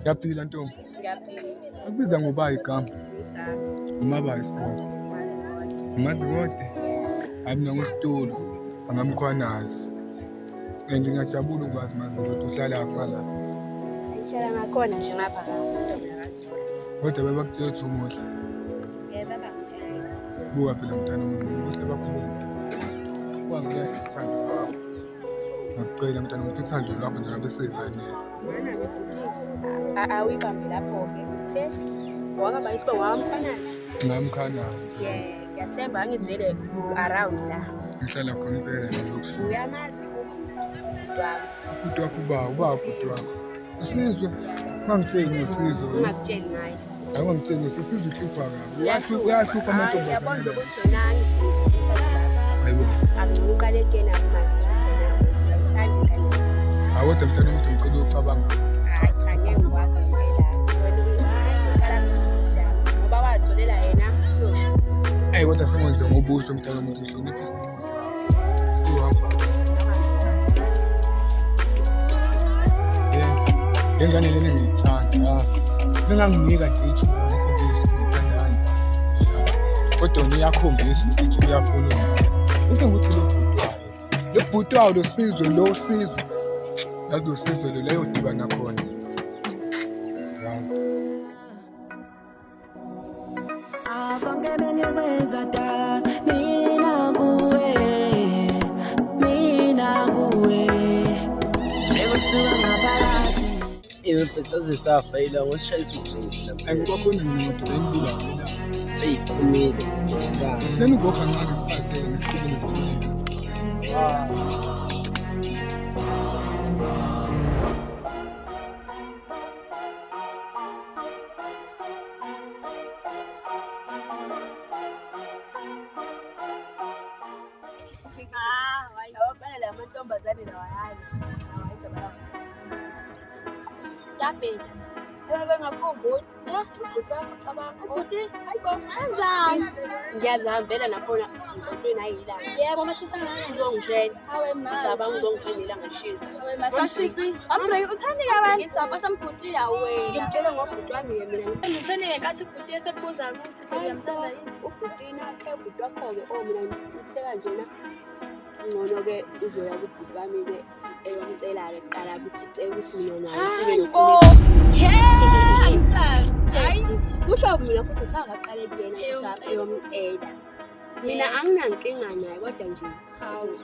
Yaphila ntombi. Ngiyaphila. Akubiza ngoba igama. Usana. Umaba isibongo. Umazikode. Mina ngositolo. Angamkhwanazi. And ngiyajabula ukwazi mazikode uhlala ngala. Ngihlala ngakhona nje ngapha ngaso. Kodwa bebakutshela ukuthi umuhle. Baba ngitshela. Buka phela mntana umuntu ubuhle bakhuluma. Wangiyazi uthando lwakho. Ngicela mntana umuntu uthando lwakho njengoba beseyingane. Mana ngibhutile. Awuyibambe lapho-ke. Uthe wakaba isibongo wakamkhwanazi. Ngamkhanazi. Ngiyathemba angizivele around la. Ngihlala khona impela ngizokusho. Uyamazi ubhuti wakho. Ubhuti wakho ubaba ubhuti wakho. Usizwe. Mangitshela usizwe. Ungakutsheli ngayo. Hayi ngitshela usizwe uhlupha kabi. Uyahlupha amantombazane. Yabona ukuthi wena ngithi ufisa baba. Hayibo. Akuqalekena umazi ukuthi wena uyayithanda ingane. Awodwa mntana umuntu ngicela ucabanga. Hayi cha ngeke ngikwazi ngempela. Wena uqala ngikushaya. Ngoba watholela yena uyosho. Kodwa sengenze ngobusho mntana umuntu ngihlonipha isinqumo sakho. Uhamba. Ngengane lena ngiyithanda yazi. Ninganginika nje ithuba lokukhombisa ukuthi ngithanda kanjani. Kodwa niyakhombisa ukuthi uyafuna into ukuthi lo bhuti wayo lo sizwe lo sizwe. Yazi lo sizwe lo leyo dibana khona. Yazi. Akonke bengekwenza da mina kuwe bekusuka ngaphakathi imfethaze safayila ngoshayisa uthini Angikwakhona ngimuntu engibula. hey kumile Senugokha kancane siphathele nesikhulu. Wayobona la mantombazane lawa yani. Yabheka. Bengakhumbuli. Ukuthi enzani? Ngiyazihambela nakhona ngicotshweni ayila. Yebo mashisa ngani ngizongishela. Hawe mama. Ngicabanga uzongiphendela ngashisa. Hawe masashisi. Ambre uthandi kabantu sapha sambhutile awena. Ngimtshela ngobhuti wami mina. Ngitheni ngekathi ibhutile sebuza ukuthi uyamthanda yini? Ubhuti nakhe ubhuti wakho-ke mina ngitheka njena. Ngcono-ke uzoya kubhuti wami-ke eyomcela-ke kuqala ukuthi cela ukuthi mina naye sibe Hayi. Kusho mina futhi ngithangaqale kuyena eyomcela. Mina anginankinga naye kodwa nje Hawu.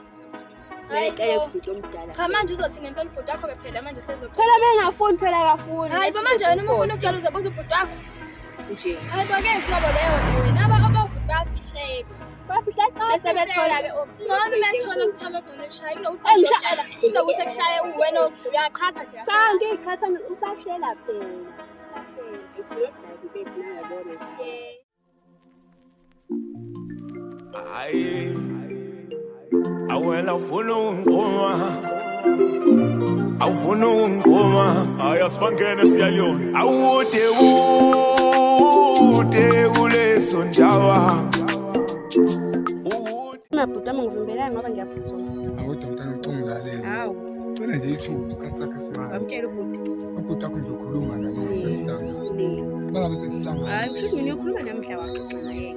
ngicela ubhuti omdala. Cha manje uzothina impela ubhuti wakho-ke phela manje sezophela. Phela mengafuni phela akafuni. Hayi bo manje wena uma ufuna ukucela uzobuza ubhuti wakho. Nje. Hayi bo kenziwa bo leyo wena ababhuti bafihleke. Bafihleke bese bethola-ke Ngcono bethola ukuthola khona kushaya kunokuthi kunokuthi kushaye wena uyaqhatha nje. Cha ngiyiqhatha usashela phela. Usashela. It's not like bethu nangabona nje. Aye, awela ufuna ungqoma, awufuna ungqoma, ayasibangene siyaliyona, awude kuleso njawa. Mabhuti ami ngivimbelani ngoba ngiyaphuthuma. Awodwa mntana ucungulalela. Hawu. Cela nje ithuba isikhathi sakhe sincane. Wamtshela ubhuti. Ubhuti wakho ngizokhuluma naye uma sesihlangana. Uma ngabe sesihlangana. Hayi mshuthi mina uyokhuluma namhla waxoxa naye.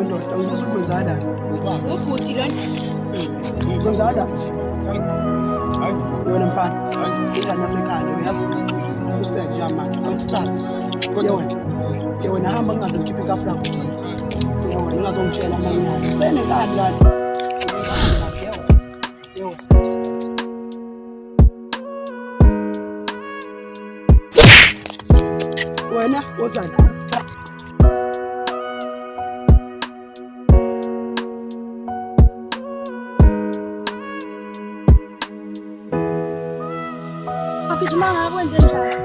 ndoda ngibuza ukwenzana Ubhuti lona. kwenzana Hayi. yona mfana ingane yasekhaya uyazi ufuseke nje manje kwensihlalo Wena hamba ngingaze ngikhiphe ikafu lakho. Yewena ngingazongitshela amanyala. Usenenkani kahle. Wena wozani? Akujimanga akwenze njani?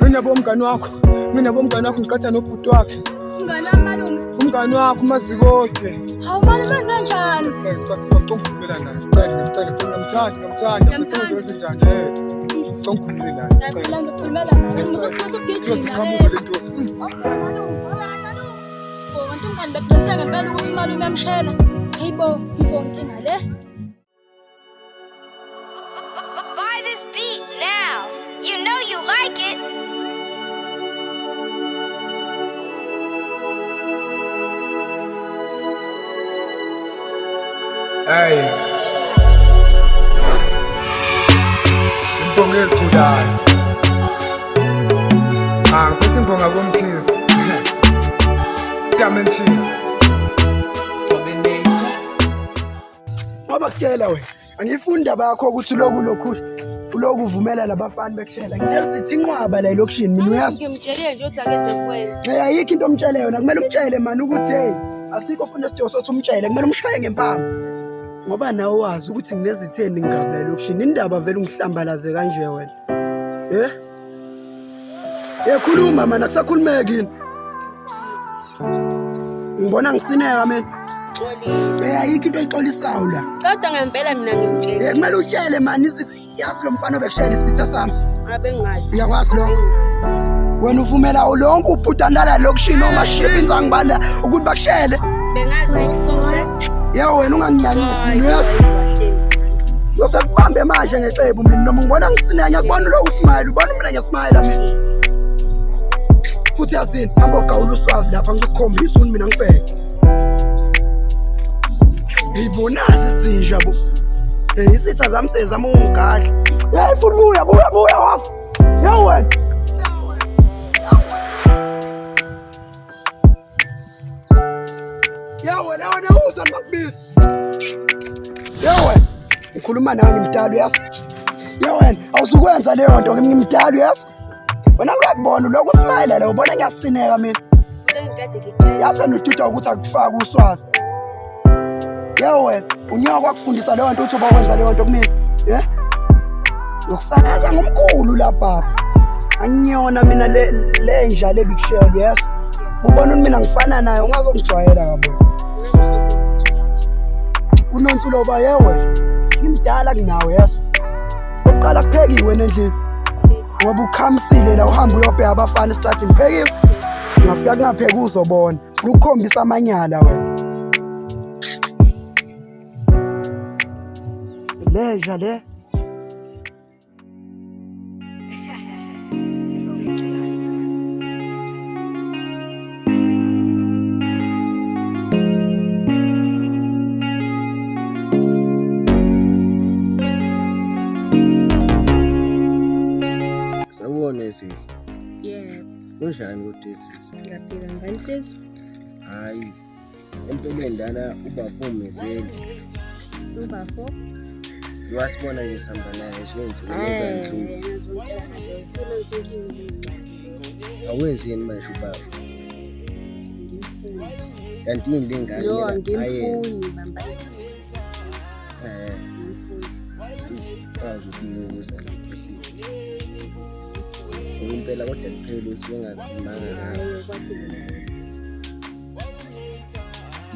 Mina bomngani wakho ngiqatha nobhuti wakhe. Umngani wami malume. Umngani wakho mazikode. Hawu manje benze njani? Ngicela ngamthanda. Songikhulule naye. Ngiyacela ngikhulumela naye. Ngizokufisa ukugijima. Kanti umngani beqiniseke ngempela ukuthi umalume uyamshayela. Hayibo inkinga le. Buy this beat now. You know you like it. Hey. Imbonga eculayo. Ngithi imbonga komkhizi. Dimension. Ngoba kutshela wena, angifunda bakho ukuthi uloku uvumela labafana bekushela. Ngiyazithi inqwaba la elokishini mina uyazi. Ngimtshele nje ukuthi akeze kuwena. Ayikho into omtshele yona, kumele umtshele man ukuthi hey, asikho funa isidingo sokuthi umtshele, kumele umshaye ngempama. Ngoba nawe wazi ukuthi nginezitheni ngingabla elokishini. Indaba vele ungihlambalaze kanje wena. Khuluma man, akusakhulumeki yini. Ngibona ngisineka mina. Ayikho into oyixolisayo la. Kodwa ngempela mina ngimtshele. Kumele utshele man, yazi lo mfana obekushayela isitha sami. Ngabe ngingazi. Uyakwazi lokho? Wena uvumela lonke ubhutandala lokishini noma ship insangibala ukuthi bakushele. Bengazi ngikufunze. Wena ungangiyanyisi mina uyazi. Yosekubambe manje ngexebu mina noma ngibona ngisinanya kubona lo usmile ubona mina ngiyasmile mina. Futhi yazini hamba ugawula uswazi lapha ngizokukhombisa mina ngibheke. Ibonazi izinja bo. Isitha zami sezama ungigadla. Futhi buya wafu. Wena. Wena uzwa ngakubisa. Wena. Ngikhuluma nawe ngimdala uyazi. Wena awusukwenza leyo nto ngimdala uyazi. Wena uyakubona lokho usmile la ubona ngiyasineka mina. Yazi noduda ukuthi akufaka uswazi. Wena unyaka wakufundisa leyo nto uthi ubakwenza leyo nto kumina. Ngokusakaza ngomkhulu la baba. Angiyona mina le njalo ebikushela yazi. Ubona mina ngifana naye ungazongijwayela yabo. Unontulo ba yewe. Ngimdala kunawe yazi. Uqala kuphekiwe nendlini. Ngoba ukhamsile la uhamba uyobheka abafana estradini phekiwe. Ngafika kungapheki uzobona. Ufuna ukukhombisa amanyala wena. Leja le. Sawubona sisi. Yebo. Kunjani kodwa sisi? Ngiyaphila ngani sisi? Hayi. Empeleni dala ubafo umezeli. Ubafo? Wasibona nje sihamba naye njengensuku ezanhlungu. Awenzi yini manje ubaba? Kanti yini lengane No, angimfuni bamba. Impela kodwa kuphela ukuthi engakhulumanga nawe.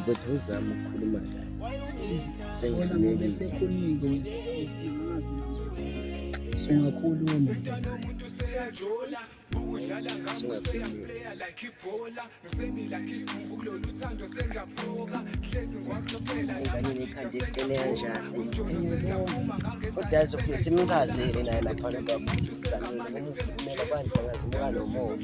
Kodwa uzama ukukhuluma naye. Sengihlulekile. Singakhuluma. Ingane ikhanda iqine kanjani? Kodwa yazofika simchazele naye lapha baba. Kumele abantu bangazimuka nomoya.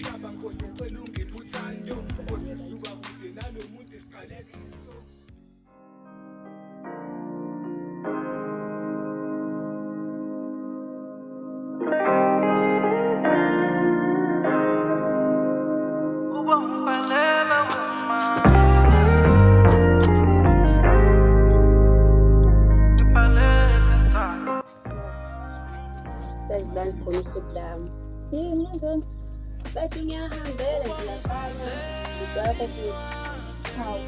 sokulami. Yini ngenzeni? Bathi ngiyahambela nje laphana. Ngicela futhi. Hawu.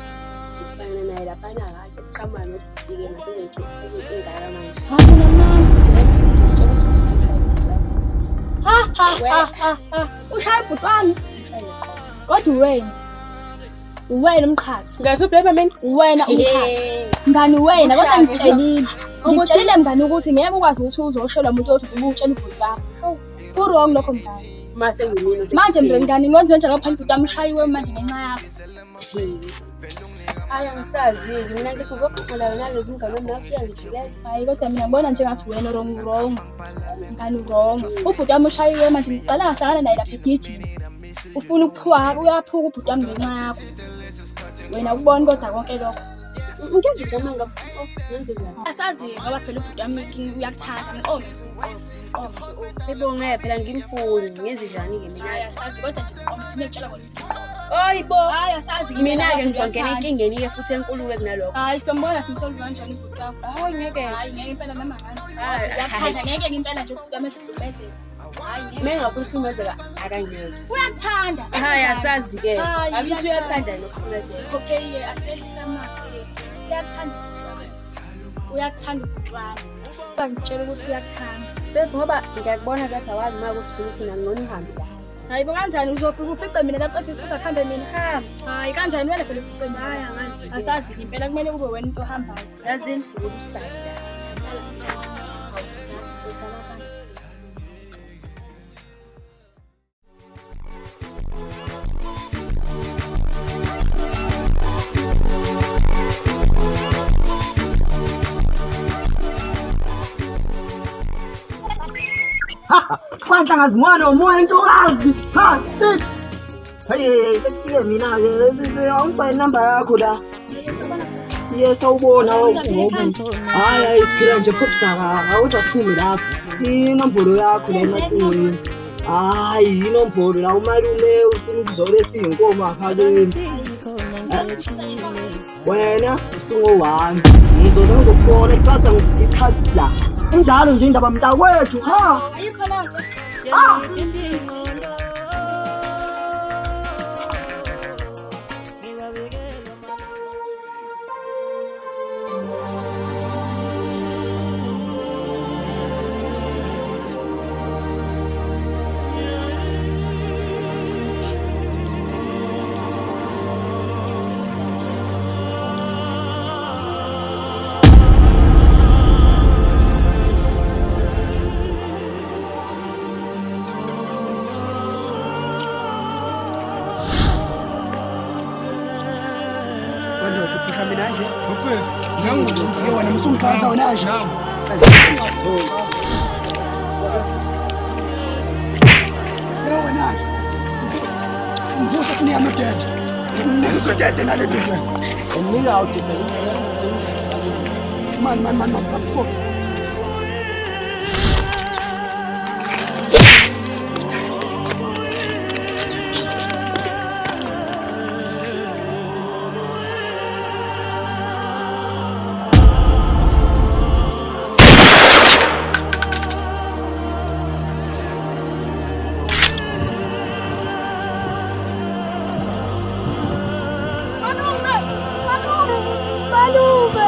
Ngifana naye laphana kahle kuqhamuka nokudike nasebenkinga manje. Hawu namam. Ushaya ibhuti wami. Kodwa uwena umqhathi. Ngasubheba mina. Uwena umqhathi. Ngani wena kodwa ngitshelile. Ngitshelile mngani ukuthi ngeke ukwazi ukuthi uzoshelwa umuntu othi ubutshela ibhuti wakho. Ku-wrong lokho mngani. Mase ngimino. Manje mngani ngwenze kanjalo phela ibhuti wami ushayiwe manje ngenxa yakho. Hayi angisazi mina ngithi uzoxoxela wena lezi ngane nafika ngijikela. Hayi kodwa mina ngibona njengathi wena wrong. Ngani wrong. Ubhuti wami ushayiwe manje ngicela ngahlangana naye lapha egijini. Ufuna ukuphuka uyaphuka ubhuti wami ngenxa yakho. Wena ukubona kodwa konke lokho. Ngenze njani ngenze njani? Asazi ngoba phela ubhuti wami uyakuthanda ngiqombe. Sibonge phela ngimfuni ngenze njani ke mina? Hayi asazi kodwa nje ngiqombe ngiyetshela kona isiqombe. Oyibo. Hayi asazi Mina ke ngizongena inkingeni ke futhi enkulu ke kunalokho. Hayi sombona simsolve kanjani ubhuti wakho? Hayi ngeke. Hayi ngeke impela noma ngazi. Hayi, Uyakuthanda ngeke impela nje ubhuti wami esihlumezela. Hayi ngeke. Mina ngakuhlumezeka akangeke. Uyakuthanda. Hayi asazi ke. Hayi, Abithi uyathanda nokuhlumezeka. Okay asehlisa amazwi. Uyakuthanda. Uyakuthanda ubhuti wami. Bazitshela ukuthi uyakuthanda. Bethi ngoba ngiyakubona kahle awazi uma ukuthi ufuna ngcono uhambe la. Hayi bo kanjani uzofika ufice mina laqedisa futhi akuhambe mina hamba. Hayi kanjani wena phela ufice mina? Hayi angazi. Asazi impela kumele kube wena into ohambayo. Yazini ukusala. Kwanhla ngazimwana umoya intokazi. Ha shit. Hey sekufike mina ke sisiyongifile number yakho la. Yes awubona awugobo. Hayi isiphila nje phupsaka awuthi asiphume lapho. Inombolo yakho la emacingweni. Hayi inombolo la umalume ufuna ukuzoletha inkomo aphakeni. Wena usungo-1 ngizoze ngizokubona kusasa isikhathi la. Injalo nje indaba mntakwethu ha. Ayikho la nto. Wena msungixhasa wena nje. Mvusa siniya nodede. Ngizodede nale dede. Enika udede. Man. Fuck. Malume,